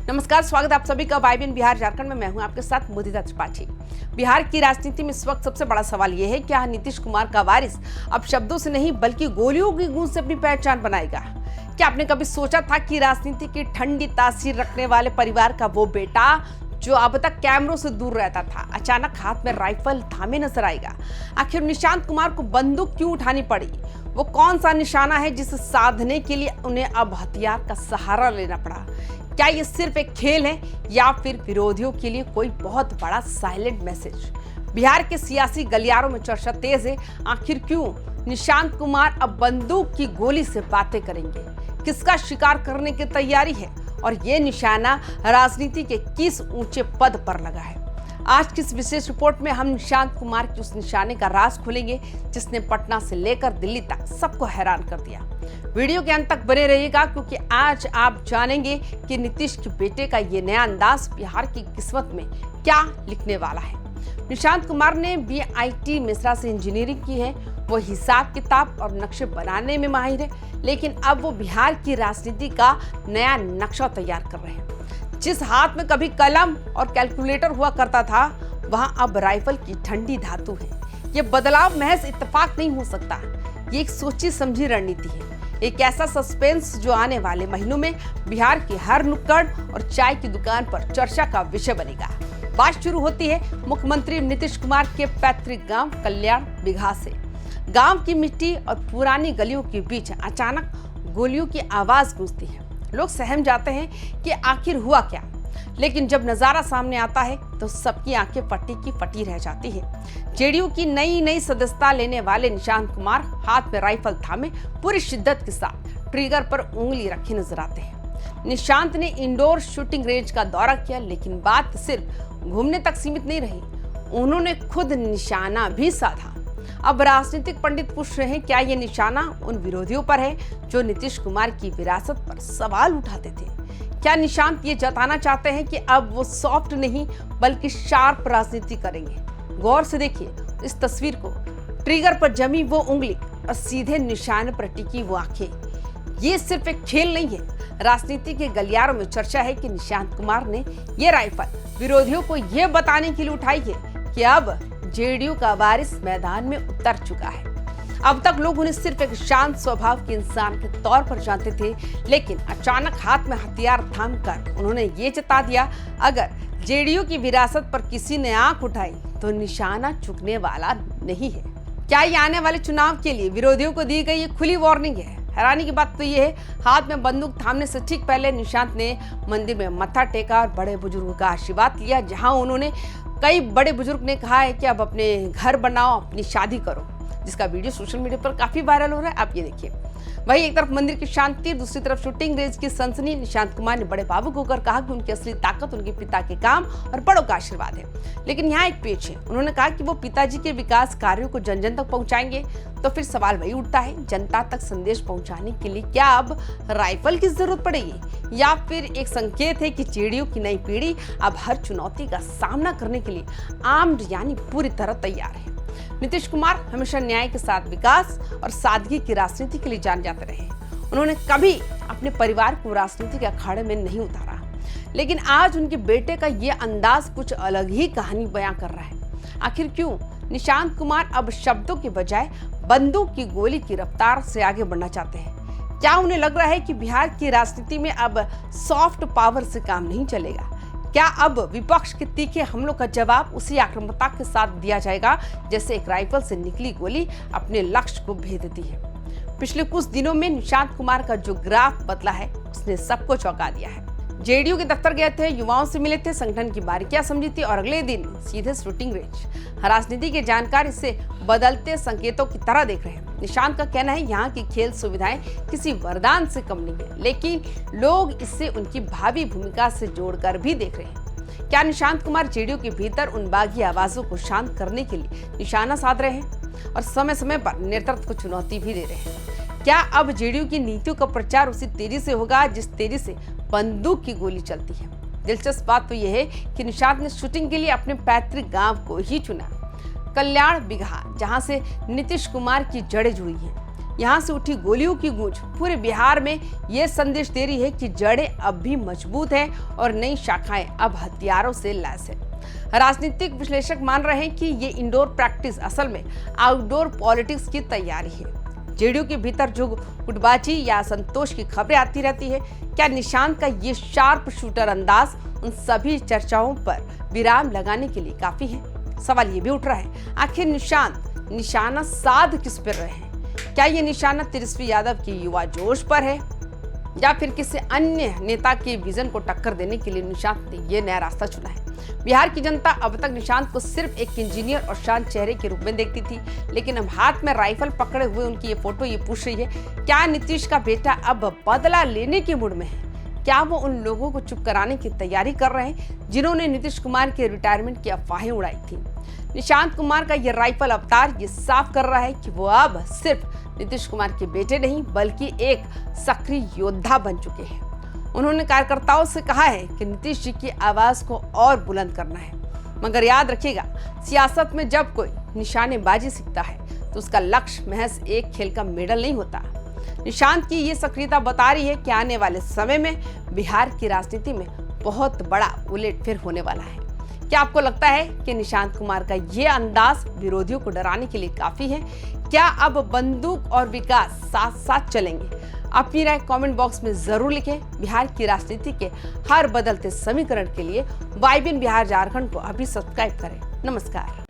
नमस्कार, स्वागत है आप सभी का वाइबिन बिहार झारखंड में। मैं हूं आपके साथ मुदिता त्रिपाठी। बिहार की राजनीति में इस वक्त सबसे बड़ा सवाल यह है, क्या नीतीश कुमार का वारिस अब शब्दों से नहीं बल्कि गोलियों की गूंज से अपनी पहचान बनाएगा? क्या आपने कभी सोचा था कि राजनीति की ठंडी तासीर रखने वाले परिवार का वो बेटा जो अब तक कैमरों से दूर रहता था, अचानक हाथ में राइफल थामे नजर आएगा? आखिर निशांत कुमार को बंदूक क्यों उठानी पड़ी? वो कौन सा निशाना है जिसे साधने के लिए उन्हें अब हथियार का सहारा लेना पड़ा? क्या ये सिर्फ एक खेल है या फिर विरोधियों के लिए कोई बहुत बड़ा साइलेंट मैसेज? बिहार के सियासी गलियारों में चर्चा तेज है। आखिर क्यों निशांत कुमार अब बंदूक की गोली से बातें करेंगे? किसका शिकार करने की तैयारी है और ये निशाना राजनीति के किस ऊंचे पद पर लगा है? आज की इस विशेष रिपोर्ट में हम निशांत कुमार के उस निशाने का राज खोलेंगे जिसने पटना से लेकर दिल्ली तक सबको हैरान कर दिया। वीडियो के अंत तक बने रहिएगा क्योंकि आज आप जानेंगे कि नीतीश के बेटे का ये नया अंदाज बिहार की किस्मत में क्या लिखने वाला है। निशांत कुमार ने BIT मिश्रा से इंजीनियरिंग की है। वो हिसाब किताब और नक्शे बनाने में माहिर है, लेकिन अब वो बिहार की राजनीति का नया नक्शा तैयार कर रहे हैं। जिस हाथ में कभी कलम और कैलकुलेटर हुआ करता था, वहां अब राइफल की ठंडी धातु है। ये बदलाव महज इत्तेफाक नहीं हो सकता, ये एक सोची समझी रणनीति है। एक ऐसा सस्पेंस जो आने वाले महीनों में बिहार की हर नुक्कड़ और चाय की दुकान पर चर्चा का विषय बनेगा। बात शुरू होती है मुख्यमंत्री नीतीश कुमार के पैतृक गांव कल्याण बिघा से। गांव की मिट्टी और पुरानी गलियों के बीच अचानक गोलियों की आवाज गूंजती है। लोग सहम जाते हैं कि आखिर हुआ क्या, लेकिन जब नजारा सामने आता है तो सबकी आंखें फटी की फटी रह जाती है। जेडीयू की नई सदस्यता लेने वाले निशांत कुमार हाथ में राइफल थामे पूरी शिद्दत के साथ ट्रिगर पर उंगली रखे नजर आते हैं। निशांत ने इंडोर शूटिंग रेंज का दौरा किया, लेकिन बात सिर्फ घूमने तक सीमित नहीं रही, उन्होंने खुद निशाना भी साधा। अब राजनीतिक पंडित पूछ रहे हैं, क्या ये निशाना उन विरोधियों पर है जो नीतीश कुमार की विरासत पर सवाल उठाते थे? क्या निशांत ये जताना चाहते हैं कि अब वो सॉफ्ट नहीं बल्कि शार्प राजनीति करेंगे? गौर से देखिए इस तस्वीर को, ट्रिगर पर जमी वो उंगली और सीधे निशाने पर टिकी वो आंखें। ये सिर्फ एक खेल नहीं है, राजनीति के गलियारों में चर्चा है कि निशांत कुमार ने ये राइफल विरोधियों को ये बताने के लिए उठाई है कि अब जेडीयू का वारिस मैदान में उतर चुका है। अब तक लोग उन्हें सिर्फ एक शांत स्वभाव के इंसान के तौर पर जानते थे, लेकिन अचानक हाथ में हथियार थामकर उन्होंने ये जता दिया, अगर जेडीयू की विरासत पर किसी ने आंख उठाई तो निशाना चुकने वाला नहीं है। क्या ये आने वाले चुनाव के लिए विरोधियों को दी गई ये खुली वार्निंग है? हैरानी की बात तो ये है, हाथ में बंदूक थामने से ठीक पहले निशांत ने मंदिर में मत्था टेका और बड़े बुजुर्गों का आशीर्वाद लिया, जहां उन्होंने कई बड़े बुजुर्ग ने कहा है कि अब अपने घर बनाओ, अपनी शादी करो, जिसका वीडियो सोशल मीडिया पर काफी वायरल हो रहा है। आप ये देखिए। वहीं एक तरफ मंदिर की शांति, दूसरी तरफ शूटिंग रेंज की सनसनी। निशांत कुमार ने बड़े भावुक होकर कहा कि उनकी असली ताकत उनके पिता के काम और बड़ों का आशीर्वाद है, लेकिन यहाँ एक पेच है। उन्होंने कहा कि वो पिताजी के विकास कार्यों को जन जन तक पहुंचाएंगे। तो फिर सवाल वही उठता है, जनता तक संदेश पहुंचाने के लिए क्या अब राइफल की जरूरत पड़ेगी, या फिर एक संकेत है कि जेडीयू की नई पीढ़ी अब हर चुनौती का सामना करने के लिए आर्म्ड यानी पूरी तरह तैयार है? नीतीश कुमार हमेशा न्याय के साथ विकास और सादगी की राजनीति के लिए जाने जाते रहे। उन्होंने कभी अपने परिवार को राजनीति के अखाड़े में नहीं उतारा, लेकिन आज उनके बेटे का ये अंदाज कुछ अलग ही कहानी बयां कर रहा है। आखिर क्यों निशांत कुमार अब शब्दों के बजाय बंदूक की गोली की रफ्तार से आगे बढ़ना चाहते हैं? क्या उन्हें लग रहा है कि बिहार की राजनीति में अब सॉफ्ट पावर से काम नहीं चलेगा? क्या अब विपक्ष के तीखे हमलों का जवाब उसी आक्रामकता के साथ दिया जाएगा जैसे एक राइफल से निकली गोली अपने लक्ष्य को भेद देती है? पिछले कुछ दिनों में निशांत कुमार का जो ग्राफ बदला है उसने सबको चौंका दिया है। जेडीयू के दफ्तर गए थे, युवाओं से मिले थे, संगठन की बारीकियां समझी थी और अगले दिन सीधे शूटिंग रेंज। राजनीति के जानकार इसे बदलते संकेतों की तरह देख रहे हैं। निशांत का कहना है यहाँ की खेल सुविधाएं किसी वरदान से कम नहीं है, लेकिन लोग इसे उनकी भावी भूमिका से जोड़कर भी देख रहे हैं। क्या निशांत कुमार जेडीयू के भीतर उन बागी आवाजों को शांत करने के लिए निशाना साध रहे हैं और समय समय पर नेतृत्व को चुनौती भी दे रहे हैं? क्या अब जेडीयू की नीतियों का प्रचार उसी तेजी से होगा जिस तेजी से बंदूक की गोली चलती है? दिलचस्प बात तो यह है कि निशांत ने शूटिंग के लिए अपने पैतृक गांव को ही चुना, कल्याण बिघा, जहां से नीतीश कुमार की जड़ें जुड़ी हैं। यहाँ से उठी गोलियों की गूंज पूरे बिहार में ये संदेश दे रही है कि जड़ें अब भी मजबूत हैं और नई शाखाएं अब हथियारों से लैस है। राजनीतिक विश्लेषक मान रहे हैं कि ये इंडोर प्रैक्टिस असल में आउटडोर पॉलिटिक्स की तैयारी है। जेडीयू के भीतर जो गुटबाजी या असंतोष की खबरें आती रहती है, क्या निशांत का ये शार्प शूटर अंदाज उन सभी चर्चाओं पर विराम लगाने के लिए काफी है? सवाल ये भी उठ रहा है, आखिर निशांत निशाना साध किस पर रहे हैं? क्या ये निशाना तेजस्वी यादव की युवा जोश पर है या फिर किसी अन्य नेता के विजन को टक्कर देने के लिए निशांत ने ये नया रास्ता चुना है? बिहार की जनता अब तक निशांत को सिर्फ एक इंजीनियर और शांत चेहरे के रूप में देखती थी, लेकिन अब हाथ में राइफल पकड़े हुए उनकी ये फोटो ये पूछ रही है, क्या नीतीश का बेटा अब बदला लेने के मूड में है? क्या वो उन लोगों को चुप कराने की तैयारी कर रहे हैं जिन्होंने नीतीश कुमार के रिटायरमेंट की अफवाहें उड़ाई थी? निशांत कुमार का ये राइफल अवतार ये साफ कर रहा है कि वो अब सिर्फ नीतीश कुमार के बेटे नहीं बल्कि एक सक्रिय योद्धा बन चुके हैं। उन्होंने कार्यकर्ताओं से कहा है कि नीतीश जी की आवाज को और बुलंद करना है, मगर याद रखिएगा, सियासत में जब कोई निशानेबाजी सीखता है तो उसका लक्ष्य महज एक खेल का मेडल नहीं होता। निशांत की ये सक्रियता बता रही है कि आने वाले समय में बिहार की राजनीति में बहुत बड़ा उलटफेर होने वाला है। क्या आपको लगता है कि निशांत कुमार का ये अंदाज विरोधियों को डराने के लिए काफी है? क्या अब बंदूक और विकास साथ साथ चलेंगे? अपनी राय कमेंट बॉक्स में जरूर लिखें। बिहार की राजनीति के हर बदलते समीकरण के लिए वाइबिन बिहार झारखंड को अभी सब्सक्राइब करें। नमस्कार।